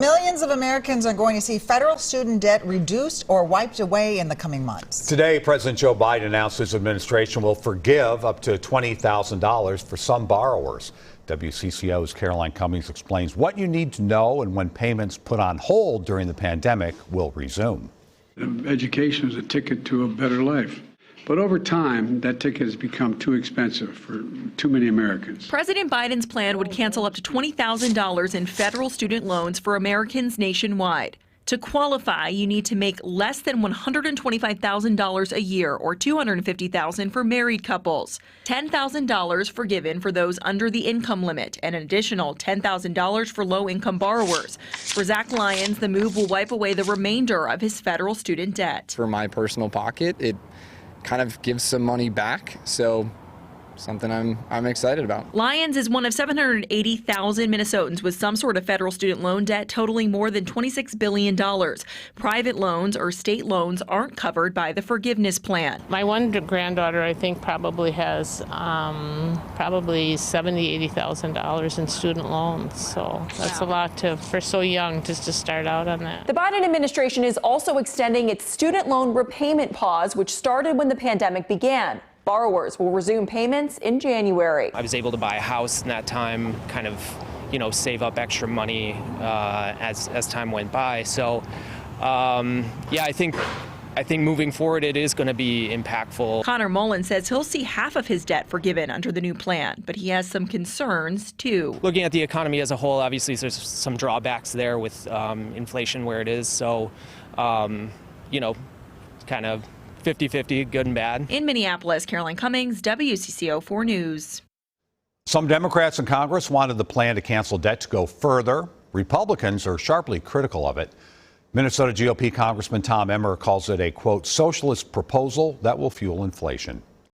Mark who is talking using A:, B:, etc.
A: Millions of Americans are going to see federal student debt reduced or wiped away in the coming months.
B: Today, President Joe Biden announced his administration will forgive up to $20,000 for some borrowers. WCCO's Caroline Cummings explains what you need to know and when payments put on hold during the pandemic will resume.
C: Education is a ticket to a better life. But over time, that ticket has become too expensive for too many Americans.
D: President Biden's plan would cancel up to $20,000 in federal student loans for Americans nationwide. To qualify, you need to make less than $125,000 a year, or $250,000 for married couples, $10,000 forgiven for those under the income limit, and an additional $10,000 for low-income borrowers. For Zach Lyons, the move will wipe away the remainder of his federal student debt.
E: For my personal pocket, it kind of gives some money back, so something I'm excited about.
D: Lyons is one of 780,000 Minnesotans with some sort of federal student loan debt totaling more than $26 billion. Private loans or state loans aren't covered by the forgiveness plan.
F: My one granddaughter, I think, probably has probably $70,000, $80,000 in student loans. So that's a lot for so young just to start out on that.
G: The Biden administration is also extending its student loan repayment pause, which started when the pandemic began. Borrowers will resume payments in January.
H: I was able to buy a house in that time, kind of, save up extra money as time went by. So, yeah, I think moving forward it is going to be impactful.
D: Connor Mullen says he'll see half of his debt forgiven under the new plan, but he has some concerns too.
H: Looking at the economy as a whole, obviously there's some drawbacks there with inflation where it is. So, kind of 50-50, good and bad.
D: In Minneapolis, Caroline Cummings, WCCO 4 News.
B: Some Democrats in Congress wanted the plan to cancel debt to go further. Republicans are sharply critical of it. Minnesota GOP Congressman Tom Emmer calls it a, quote, socialist proposal that will fuel inflation.